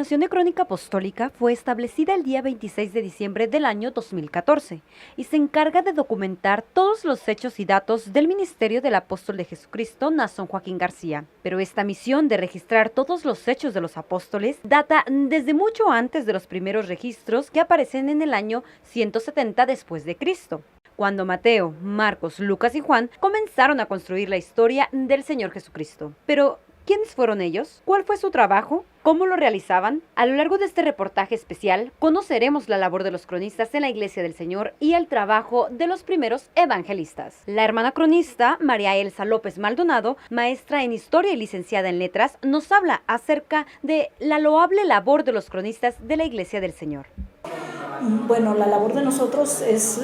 Coordinación de Crónica Apostólica fue establecida el día 26 de diciembre del año 2014 y se encarga de documentar todos los hechos y datos del ministerio del apóstol de Jesucristo, Naasón Joaquín García. Pero esta misión de registrar todos los hechos de los apóstoles data desde mucho antes de los primeros registros que aparecen en el año 170 después de Cristo, cuando Mateo, Marcos, Lucas y Juan comenzaron a construir la historia del Señor Jesucristo. Pero, ¿quiénes fueron ellos? ¿Cuál fue su trabajo? ¿Cómo lo realizaban? A lo largo de este reportaje especial, conoceremos la labor de los cronistas en la Iglesia del Señor y el trabajo de los primeros evangelistas. La hermana cronista, María Elsa López Maldonado, maestra en Historia y licenciada en Letras, nos habla acerca de la loable labor de los cronistas de la Iglesia del Señor. Bueno, la labor de nosotros es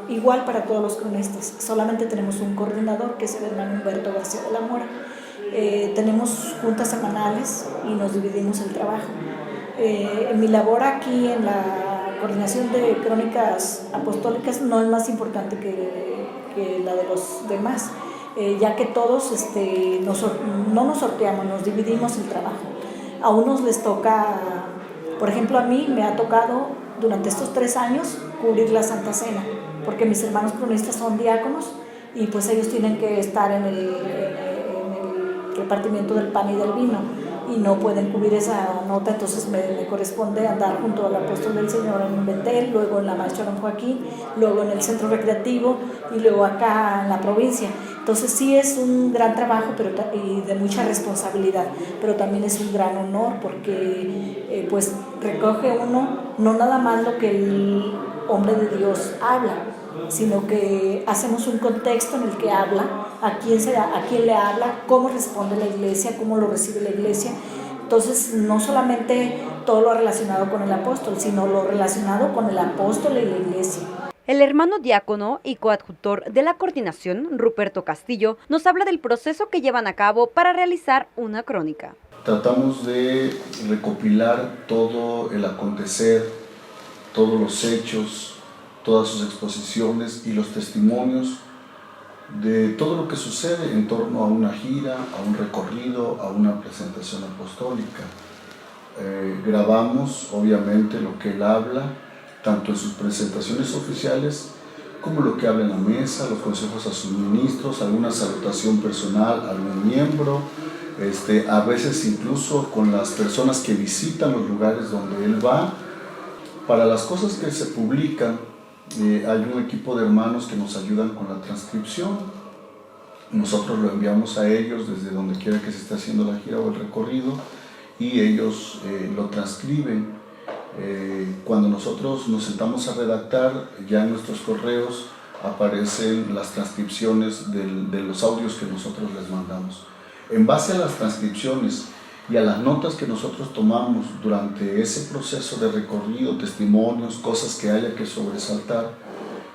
igual para todos los cronistas. Solamente tenemos un coordinador, que es el hermano Humberto García de la Mora. Tenemos juntas semanales y nos dividimos el trabajo. Mi labor aquí en la coordinación de crónicas apostólicas no es más importante que la de los demás, ya que todos no nos sorteamos, nos dividimos el trabajo. A unos les toca, por ejemplo, a mí me ha tocado durante estos 3 años cubrir la Santa Cena, porque mis hermanos cronistas son diáconos y pues ellos tienen que estar en el repartimiento del pan y del vino y no pueden cubrir esa nota, entonces me corresponde andar junto al apóstol del Señor en Betel, luego en la Maestra Don Joaquín, luego en el centro recreativo y luego acá en la provincia. Entonces sí es un gran trabajo y de mucha responsabilidad, pero también es un gran honor porque pues recoge uno no nada más lo que el hombre de Dios habla, sino que hacemos un contexto en el que habla, a quién le habla, cómo responde la iglesia, cómo lo recibe la iglesia. Entonces, no solamente todo lo relacionado con el apóstol, sino lo relacionado con el apóstol y la iglesia. El hermano diácono y coadjutor de la coordinación, Ruperto Castillo, nos habla del proceso que llevan a cabo para realizar una crónica. Tratamos de recopilar todo el acontecer, todos los hechos, todas sus exposiciones y los testimonios de todo lo que sucede en torno a una gira, a un recorrido, a una presentación apostólica. Grabamos obviamente lo que él habla, tanto en sus presentaciones oficiales como lo que habla en la mesa, los consejos a sus ministros, alguna salutación personal a algún miembro, a veces incluso con las personas que visitan los lugares donde él va. Para las cosas que se publican, hay un equipo de hermanos que nos ayudan con la transcripción. Nosotros lo enviamos a ellos desde donde quiera que se esté haciendo la gira o el recorrido y ellos lo transcriben. Cuando nosotros nos sentamos a redactar, ya en nuestros correos aparecen las transcripciones de los audios que nosotros les mandamos. En base a las transcripciones y a las notas que nosotros tomamos durante ese proceso de recorrido, testimonios, cosas que haya que sobresaltar,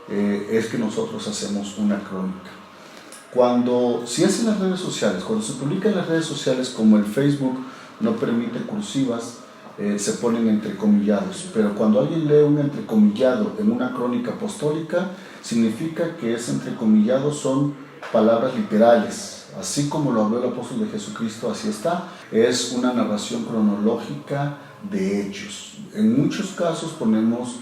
es que nosotros hacemos una crónica. Cuando si es en las redes sociales, cuando se publica en las redes sociales, como el Facebook no permite cursivas, se ponen entrecomillados, pero cuando alguien lee un entrecomillado en una crónica apostólica, significa que ese entrecomillado son palabras literales, así como lo habló el apóstol de Jesucristo, así está. Es una narración cronológica de hechos. En muchos casos ponemos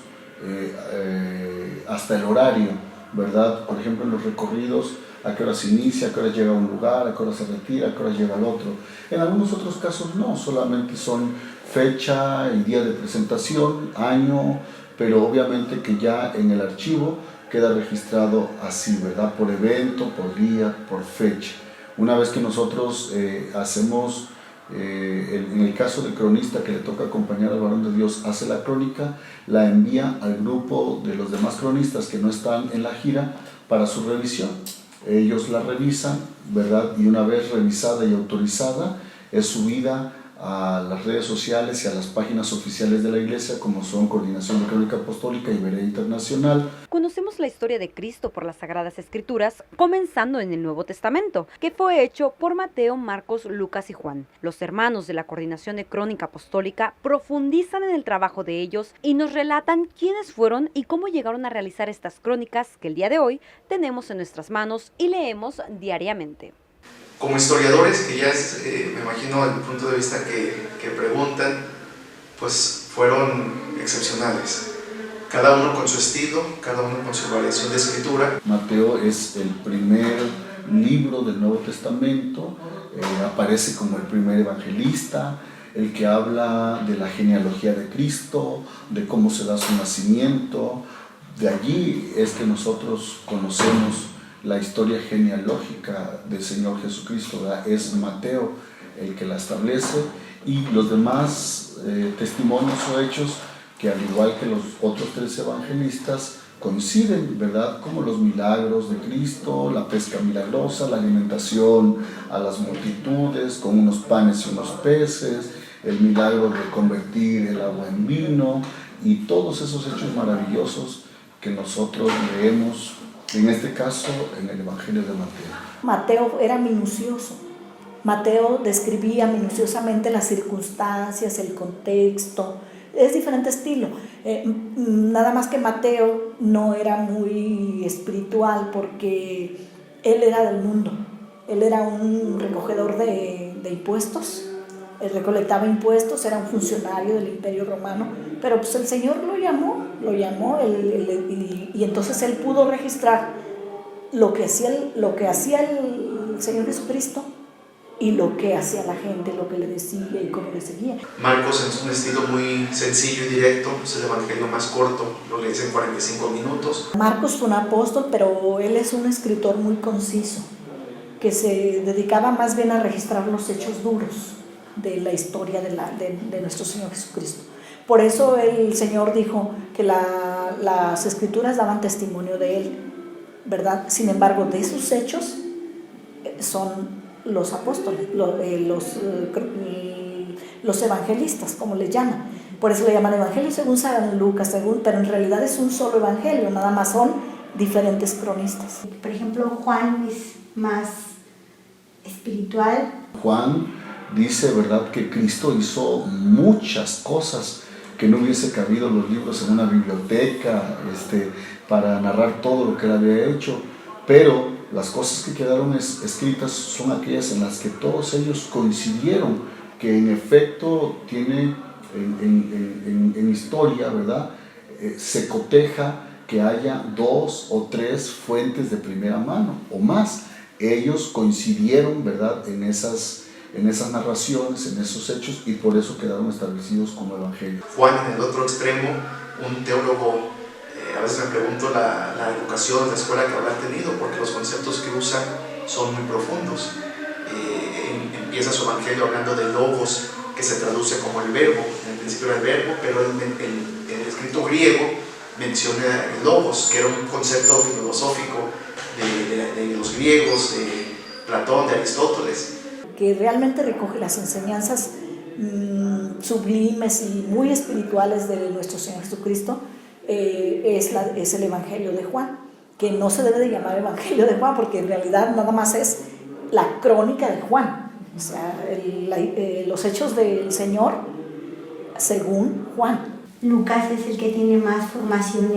hasta el horario, ¿verdad? Por ejemplo, en los recorridos, a qué hora se inicia, a qué hora llega a un lugar, a qué hora se retira, a qué hora llega al otro. En algunos otros casos no, solamente son fecha, el día de presentación, año, pero obviamente que ya en el archivo queda registrado así, ¿verdad? Por evento, por día, por fecha. Una vez que nosotros hacemos, en el caso del cronista que le toca acompañar al varón de Dios, hace la crónica, la envía al grupo de los demás cronistas que no están en la gira para su revisión. Ellos la revisan, ¿verdad? Y una vez revisada y autorizada, es subida a las redes sociales y a las páginas oficiales de la Iglesia, como son Coordinación de Crónica Apostólica y Berea Internacional. Conocemos la historia de Cristo por las Sagradas Escrituras, comenzando en el Nuevo Testamento, que fue hecho por Mateo, Marcos, Lucas y Juan. Los hermanos de la Coordinación de Crónica Apostólica profundizan en el trabajo de ellos y nos relatan quiénes fueron y cómo llegaron a realizar estas crónicas que el día de hoy tenemos en nuestras manos y leemos diariamente. Como historiadores, que ya es, me imagino, el punto de vista que preguntan, pues fueron excepcionales. Cada uno con su estilo, cada uno con su variación de escritura. Mateo es el primer libro del Nuevo Testamento, aparece como el primer evangelista, el que habla de la genealogía de Cristo, de cómo se da su nacimiento. De allí es que nosotros conocemos la historia genealógica del Señor Jesucristo, ¿verdad? Es Mateo el que la establece, y los demás testimonios o hechos, que al igual que los otros 3 evangelistas, coinciden, ¿verdad? Como los milagros de Cristo, la pesca milagrosa, la alimentación a las multitudes con unos panes y unos peces, el milagro de convertir el agua en vino, y todos esos hechos maravillosos que nosotros leemos, en este caso, en el Evangelio de Mateo. Mateo era minucioso. Mateo describía minuciosamente las circunstancias, el contexto. Es diferente estilo. Nada más que Mateo no era muy espiritual, porque él era del mundo. Él era un recogedor de impuestos. Él recolectaba impuestos, era un funcionario del Imperio Romano, pero pues el Señor lo llamó y entonces él pudo registrar lo que hacía el Señor Jesucristo y lo que hacía la gente, lo que le decía y cómo le seguía. Marcos, en un estilo muy sencillo y directo, es el evangelio más corto, lo lees en 45 minutos. Marcos fue un apóstol, pero él es un escritor muy conciso, que se dedicaba más bien a registrar los hechos duros de la historia de nuestro Señor Jesucristo. Por eso el Señor dijo que las escrituras daban testimonio de él, ¿verdad? Sin embargo, de esos hechos son los apóstoles, los evangelistas, como les llaman. Por eso le llaman evangelio según San Lucas, pero en realidad es un solo evangelio, nada más son diferentes cronistas. Por ejemplo, Juan es más espiritual. Juan dice, ¿verdad?, que Cristo hizo muchas cosas que no hubiese cabido los libros en una biblioteca para narrar todo lo que él había hecho, pero las cosas que quedaron escritas son aquellas en las que todos ellos coincidieron, que en efecto tiene en historia, ¿verdad?, se coteja que haya 2 o 3 fuentes de primera mano o más. Ellos coincidieron, ¿verdad?, en esas narraciones, en esos hechos, y por eso quedaron establecidos como evangelios. Juan, en el otro extremo, un teólogo, a veces me pregunto la educación, la escuela que habrá tenido, porque los conceptos que usa son muy profundos. Empieza su evangelio hablando de logos, que se traduce como el verbo. En el principio era el verbo, pero en el escrito griego menciona el logos, que era un concepto filosófico de los griegos, de Platón, de Aristóteles, que realmente recoge las enseñanzas sublimes y muy espirituales de nuestro Señor Jesucristo, es el Evangelio de Juan, que no se debe de llamar Evangelio de Juan, porque en realidad nada más es la crónica de Juan, o sea, los hechos del Señor según Juan. Lucas es el que tiene más formación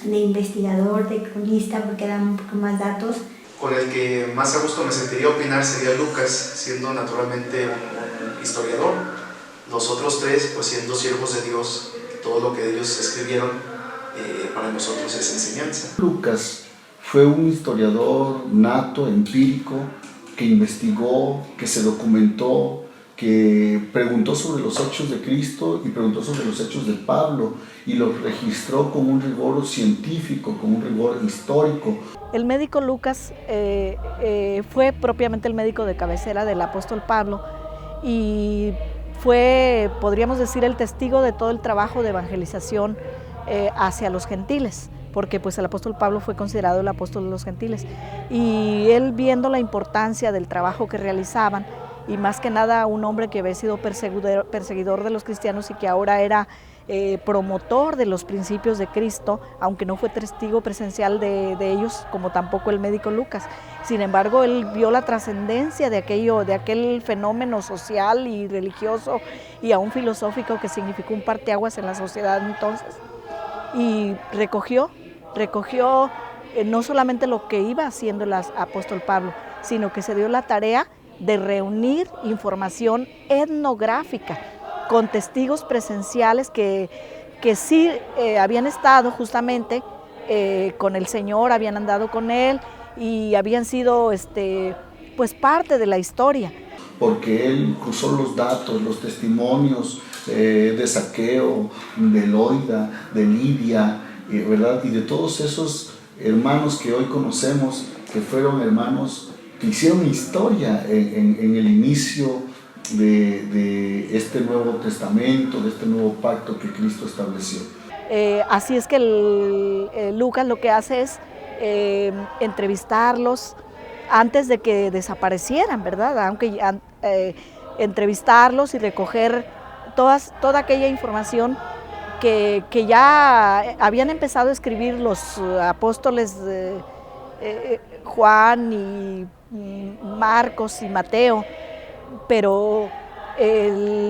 de investigador, de cronista, porque da un poco más datos. Con el que más a gusto me sentiría opinar sería Lucas, siendo naturalmente un historiador. Los otros 3, pues siendo siervos de Dios, todo lo que ellos escribieron para nosotros es enseñanza. Lucas fue un historiador nato, empírico, que investigó, que se documentó, que preguntó sobre los hechos de Cristo y preguntó sobre los hechos de Pablo, y los registró con un rigor científico, con un rigor histórico. El médico Lucas fue propiamente el médico de cabecera del apóstol Pablo, y fue, podríamos decir, el testigo de todo el trabajo de evangelización hacia los gentiles, porque pues el apóstol Pablo fue considerado el apóstol de los gentiles, y él, viendo la importancia del trabajo que realizaban, y más que nada un hombre que había sido perseguidor de los cristianos y que ahora era promotor de los principios de Cristo, aunque no fue testigo presencial de ellos, como tampoco el médico Lucas. Sin embargo, él vio la trascendencia de aquel fenómeno social y religioso y aún filosófico que significó un parteaguas en la sociedad entonces, y recogió no solamente lo que iba haciendo el apóstol Pablo, sino que se dio la tarea de reunir información etnográfica con testigos presenciales que sí habían estado justamente con el Señor, habían andado con Él y habían sido pues parte de la historia. Porque él cruzó los datos, los testimonios de Zaqueo, de Loida, de Lidia, ¿verdad? Y de todos esos hermanos que hoy conocemos, que fueron hermanos que hicieron historia en el inicio de este Nuevo Testamento, de este nuevo pacto que Cristo estableció. Así es que Lucas lo que hace es entrevistarlos antes de que desaparecieran, ¿verdad? Aunque entrevistarlos y recoger toda aquella información que ya habían empezado a escribir los apóstoles Juan y Marcos y Mateo, pero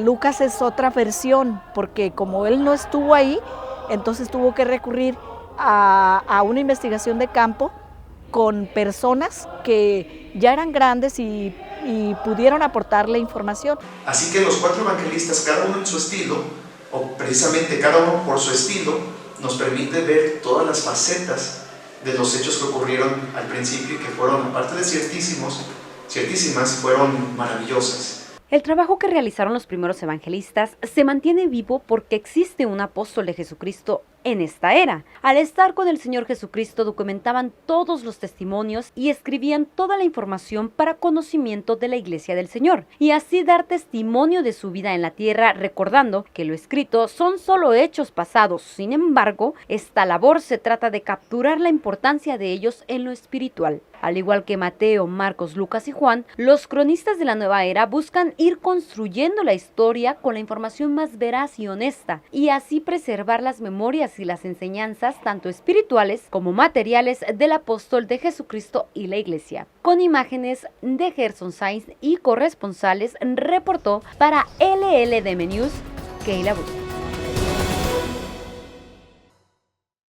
Lucas es otra versión, porque como él no estuvo ahí, entonces tuvo que recurrir a una investigación de campo con personas que ya eran grandes y pudieron aportarle información. Así que los 4 evangelistas, cada uno en su estilo, o precisamente cada uno por su estilo, nos permite ver todas las facetas de los hechos que ocurrieron al principio y que fueron, aparte de ciertísimas, fueron maravillosas. El trabajo que realizaron los primeros evangelistas se mantiene vivo porque existe un apóstol de Jesucristo en esta era. Al estar con el Señor Jesucristo documentaban todos los testimonios y escribían toda la información para conocimiento de la Iglesia del Señor y así dar testimonio de su vida en la tierra, recordando que lo escrito son solo hechos pasados. Sin embargo, esta labor se trata de capturar la importancia de ellos en lo espiritual. Al igual que Mateo, Marcos, Lucas y Juan, los cronistas de la nueva era buscan ir construyendo la historia con la información más veraz y honesta y así preservar las memorias y las enseñanzas tanto espirituales como materiales del apóstol de Jesucristo y la Iglesia. Con imágenes de Gerson Sainz y corresponsales, reportó para LLDM News, Keila Bustos.